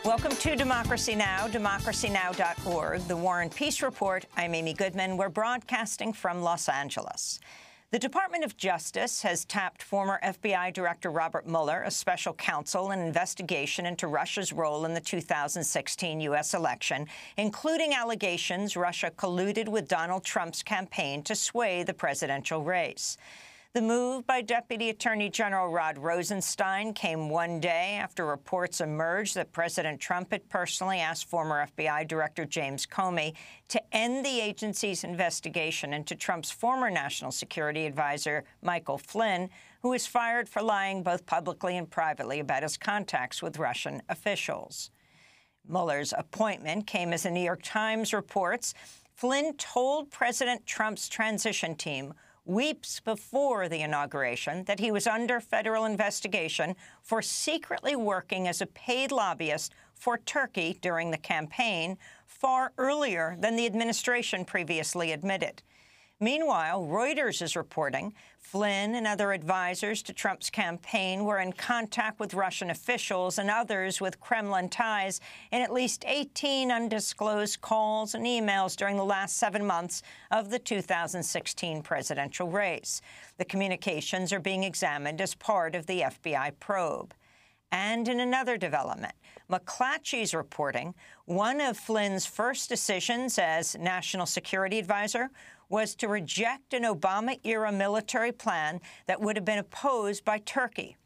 Welcome to Democracy Now!, democracynow.org, the War and Peace Report. I'm Amy Goodman. We're broadcasting from Los Angeles. The Department of Justice has tapped former FBI Director Robert Muller, a special counsel, in an investigation into Russia's role in the 2016 U.S. election, including allegations Russia colluded with Donald Trump's campaign to sway the presidential race. The move by Deputy Attorney General Rod Rosenstein came one day after reports emerged that President Trump had personally asked former FBI Director James Comey to end the agency's investigation into Trump's former national security advisor, Michael Flynn, who was fired for lying both publicly and privately about his contacts with Russian officials. Mueller's appointment came as the New York Times reports Flynn told President Trump's transition team weeks before the inauguration that he was under federal investigation for secretly working as a paid lobbyist for Turkey during the campaign, far earlier than the administration previously admitted. Meanwhile, Reuters is reporting Flynn and other advisors to Trump's campaign were in contact with Russian officials and others with Kremlin ties in at least 18 undisclosed calls and emails during the last 7 months of the 2016 presidential race. The communications are being examined as part of the FBI probe. And in another development, McClatchy's reporting one of Flynn's first decisions as national security advisor was to reject an Obama-era military plan that would have been opposed by Turkey.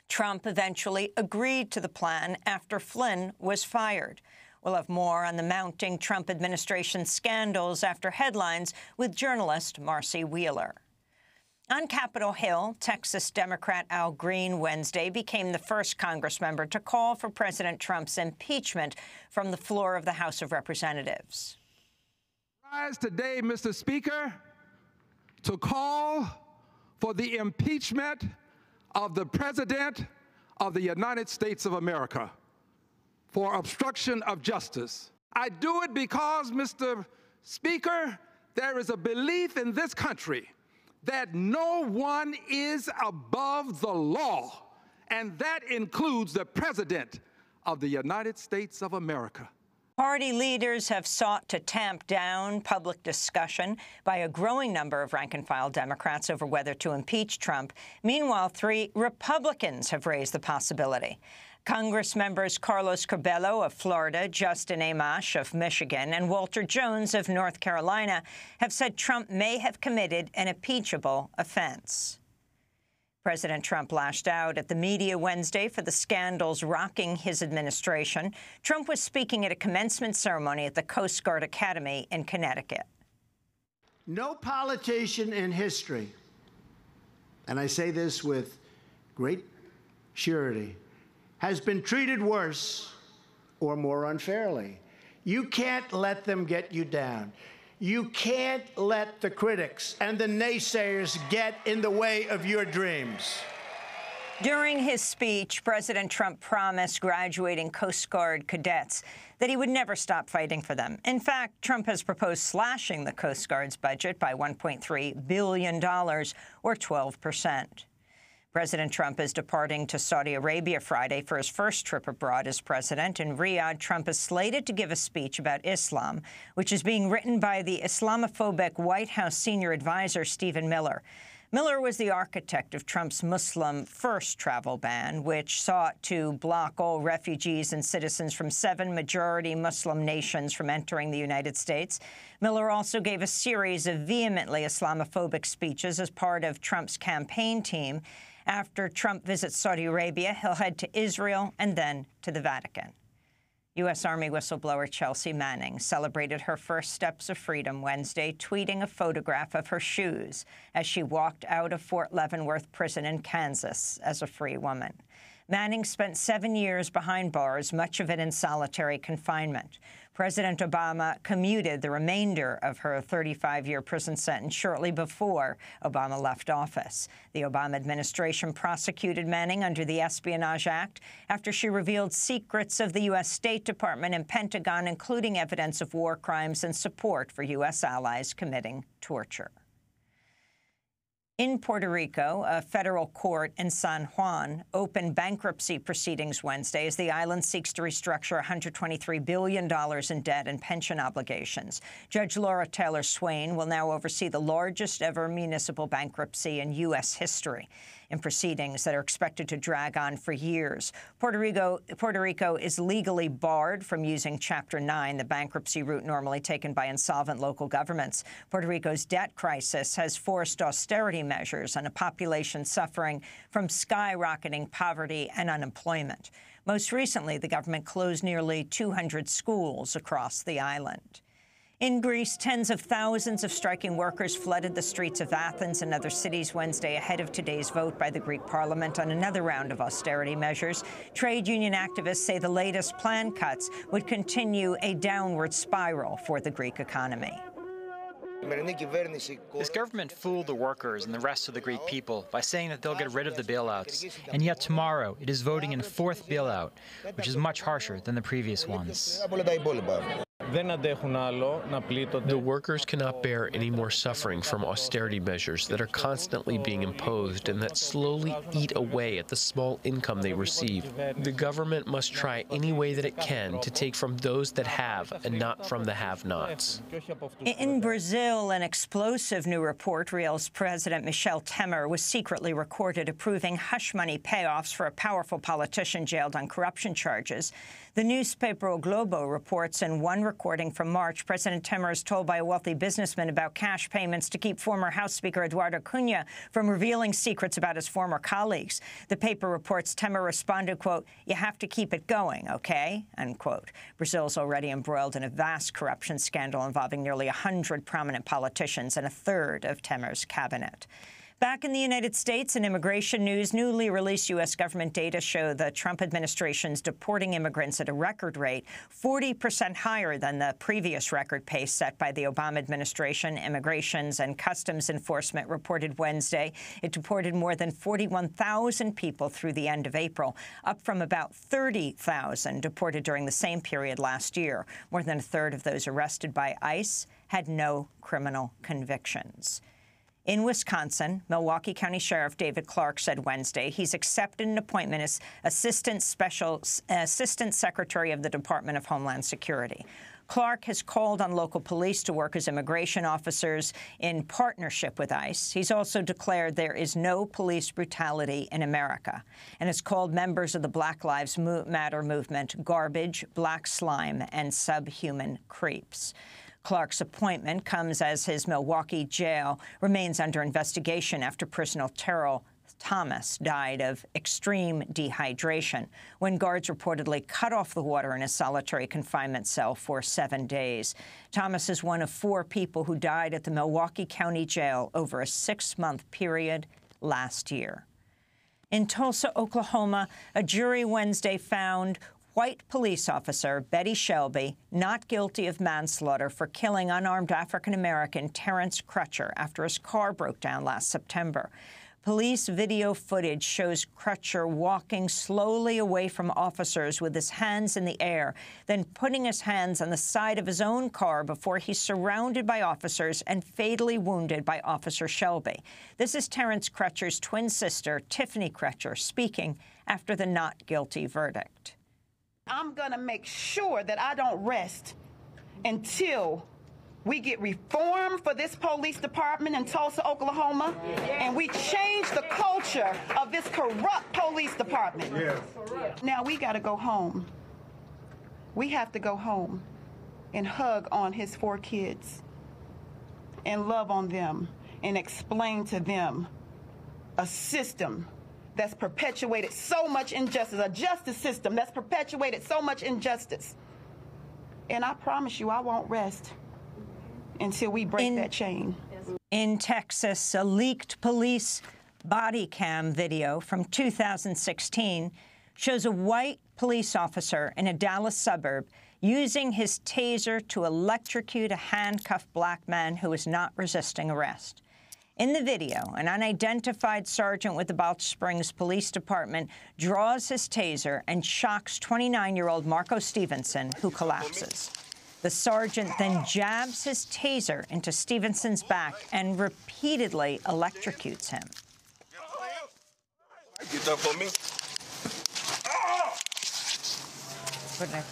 Trump eventually agreed to the plan after Flynn was fired. We'll have more on the mounting Trump administration scandals after headlines with journalist Marcy Wheeler. On Capitol Hill, Texas Democrat Al Green Wednesday became the first congressmember to call for President Trump's impeachment from the floor of the House of Representatives. Rise today, Mr. Speaker, to call for the impeachment of the President of the United States of America for obstruction of justice. I do it because, Mr. Speaker, there is a belief in this country that no one is above the law, and that includes the President of the United States of America. Party leaders have sought to tamp down public discussion by a growing number of rank-and-file Democrats over whether to impeach Trump. Meanwhile, 3 Republicans have raised the possibility. Congress members Carlos Curbelo of Florida, Justin Amash of Michigan, and Walter Jones of North Carolina have said Trump may have committed an impeachable offense. President Trump lashed out at the media Wednesday for the scandals rocking his administration. Trump was speaking at a commencement ceremony at the Coast Guard Academy in Connecticut. No politician in history, and I say this with great surety, has been treated worse or more unfairly. You can't let them get you down. You can't let the critics and the naysayers get in the way of your dreams. During his speech, President Trump promised graduating Coast Guard cadets that he would never stop fighting for them. In fact, Trump has proposed slashing the Coast Guard's budget by $1.3 billion, or 12%. President Trump is departing to Saudi Arabia Friday for his first trip abroad as president. In Riyadh, Trump is slated to give a speech about Islam, which is being written by the Islamophobic White House senior advisor Stephen Miller. Miller was the architect of Trump's Muslim-first travel ban, which sought to block all refugees and citizens from 7 majority Muslim nations from entering the United States. Miller also gave a series of vehemently Islamophobic speeches as part of Trump's campaign team. After Trump visits Saudi Arabia, he'll head to Israel and then to the Vatican. U.S. Army whistleblower Chelsea Manning celebrated her first steps of freedom Wednesday, tweeting a photograph of her shoes as she walked out of Fort Leavenworth Prison in Kansas as a free woman. Manning spent 7 years behind bars, much of it in solitary confinement. President Obama commuted the remainder of her 35-year prison sentence shortly before Obama left office. The Obama administration prosecuted Manning under the Espionage Act after she revealed secrets of the U.S. State Department and Pentagon, including evidence of war crimes and support for U.S. allies committing torture. In Puerto Rico, a federal court in San Juan opened bankruptcy proceedings Wednesday as the island seeks to restructure $123 billion in debt and pension obligations. Judge Laura Taylor Swain will now oversee the largest ever municipal bankruptcy in U.S. history. In proceedings that are expected to drag on for years. Puerto Rico is legally barred from using Chapter 9, the bankruptcy route normally taken by insolvent local governments. Puerto Rico's debt crisis has forced austerity measures on a population suffering from skyrocketing poverty and unemployment. Most recently, the government closed nearly 200 schools across the island. In Greece, tens of thousands of striking workers flooded the streets of Athens and other cities Wednesday ahead of today's vote by the Greek parliament on another round of austerity measures. Trade union activists say the latest planned cuts would continue a downward spiral for the Greek economy. This government fooled the workers and the rest of the Greek people by saying that they'll get rid of the bailouts. And yet tomorrow it is voting in a fourth bailout, which is much harsher than the previous ones. The workers cannot bear any more suffering from austerity measures that are constantly being imposed and that slowly eat away at the small income they receive. The government must try any way that it can to take from those that have and not from the have-nots. In Brazil, an explosive new report reveals President Michel Temer was secretly recorded approving hush money payoffs for a powerful politician jailed on corruption charges. The newspaper O Globo reports in one recording from March, President Temer is told by a wealthy businessman about cash payments to keep former House Speaker Eduardo Cunha from revealing secrets about his former colleagues. The paper reports Temer responded, quote, "You have to keep it going, okay?" unquote. Brazil's already embroiled in a vast corruption scandal involving nearly 100 prominent politicians and a third of Temer's cabinet. Back in the United States, in immigration news, newly released U.S. government data show the Trump administration's deporting immigrants at a record rate, 40% higher than the previous record pace set by the Obama administration. Immigrations and Customs Enforcement reported Wednesday it deported more than 41,000 people through the end of April, up from about 30,000 deported during the same period last year. More than a third of those arrested by ICE had no criminal convictions. In Wisconsin, Milwaukee County Sheriff David Clark said Wednesday he's accepted an appointment as Assistant Secretary of the Department of Homeland Security. Clark has called on local police to work as immigration officers in partnership with ICE. He's also declared there is no police brutality in America and has called members of the Black Lives Matter movement garbage, black slime, and subhuman creeps. Clark's appointment comes as his Milwaukee jail remains under investigation after prisoner Terrell Thomas died of extreme dehydration when guards reportedly cut off the water in a solitary confinement cell for 7 days. Thomas is one of 4 people who died at the Milwaukee County Jail over a 6-month period last year. In Tulsa, Oklahoma, a jury Wednesday found white police officer Betty Shelby not guilty of manslaughter for killing unarmed African-American Terrence Crutcher after his car broke down last September. Police video footage shows Crutcher walking slowly away from officers with his hands in the air, then putting his hands on the side of his own car before he's surrounded by officers and fatally wounded by Officer Shelby. This is Terrence Crutcher's twin sister, Tiffany Crutcher, speaking after the not guilty verdict. I'm going to make sure that I don't rest until we get reform for this police department in Tulsa, Oklahoma, and we change the culture of this corrupt police department. Now we got to go home. We have to go home and hug on his 4 kids and love on them and explain to them a system that's perpetuated so much injustice, a justice system that's perpetuated so much injustice. And I promise you, I won't rest until we break that chain. In Texas, a leaked police body cam video from 2016 shows a white police officer in a Dallas suburb using his taser to electrocute a handcuffed black man who was not resisting arrest. In the video, an unidentified sergeant with the Balch Springs Police Department draws his taser and shocks 29-year-old Marco Stevenson, who collapses. The sergeant then jabs his taser into Stevenson's back and repeatedly electrocutes him. Get up on me.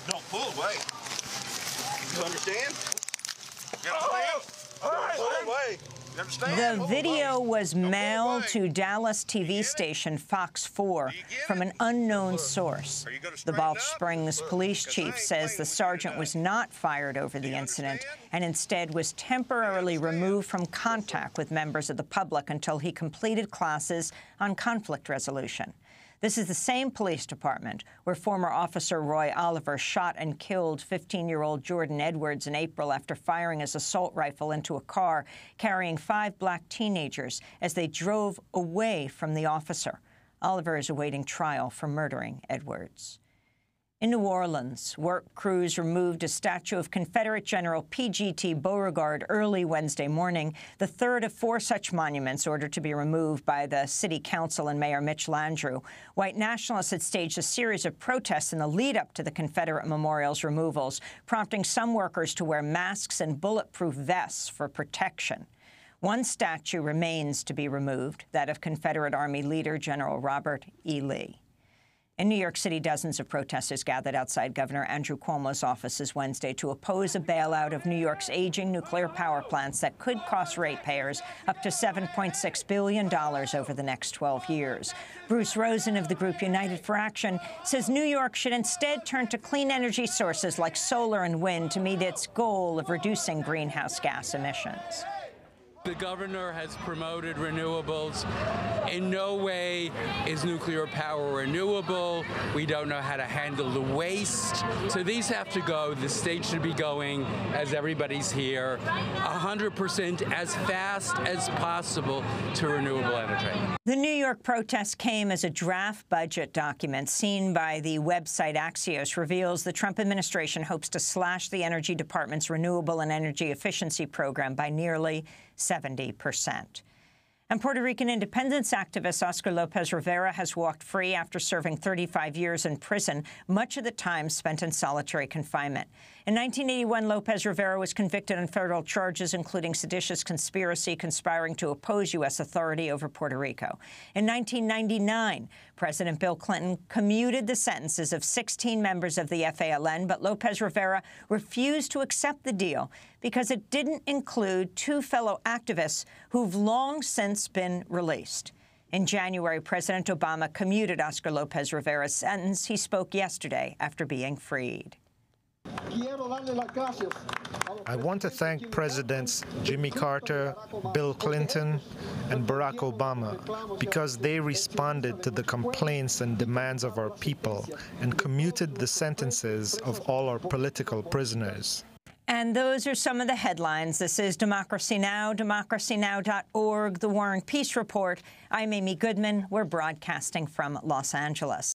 Don't pull away. You understand? Don't pull away. The video was mailed to Dallas TV station Fox 4 from an unknown source. The Balch Springs police chief says the sergeant was not fired over the incident and instead was temporarily removed from contact with members of the public until he completed classes on conflict resolution. This is the same police department where former Officer Roy Oliver shot and killed 15-year-old Jordan Edwards in April after firing his assault rifle into a car carrying 5 black teenagers as they drove away from the officer. Oliver is awaiting trial for murdering Edwards. In New Orleans, work crews removed a statue of Confederate General P.G.T. Beauregard early Wednesday morning, the third of 4 such monuments ordered to be removed by the city council and Mayor Mitch Landrieu. White nationalists had staged a series of protests in the lead-up to the Confederate memorial's removals, prompting some workers to wear masks and bulletproof vests for protection. One statue remains to be removed, that of Confederate Army leader General Robert E. Lee. In New York City, dozens of protesters gathered outside Governor Andrew Cuomo's offices Wednesday to oppose a bailout of New York's aging nuclear power plants that could cost ratepayers up to $7.6 billion over the next 12 years. Bruce Rosen of the group United for Action says New York should instead turn to clean energy sources like solar and wind to meet its goal of reducing greenhouse gas emissions. The governor has promoted renewables. In no way is nuclear power renewable. We don't know how to handle the waste. So these have to go. The state should be going, as everybody's here, 100% as fast as possible to renewable energy. The New York protest came as a draft budget document seen by the website Axios reveals the Trump administration hopes to slash the Energy Department's renewable and energy efficiency program by nearly 70%. And Puerto Rican independence activist Oscar Lopez Rivera has walked free after serving 35 years in prison, much of the time spent in solitary confinement. In 1981, Lopez Rivera was convicted on federal charges, including seditious conspiracy, conspiring to oppose U.S. authority over Puerto Rico. In 1999, President Bill Clinton commuted the sentences of 16 members of the FALN, but Lopez Rivera refused to accept the deal because it didn't include 2 fellow activists who've long since been released. In January, President Obama commuted Oscar Lopez Rivera's sentence. He spoke yesterday after being freed. I want to thank Presidents Jimmy Carter, Bill Clinton, and Barack Obama because they responded to the complaints and demands of our people and commuted the sentences of all our political prisoners. And those are some of the headlines. This is Democracy Now!, democracynow.org, The War and Peace Report. I'm Amy Goodman. We're broadcasting from Los Angeles.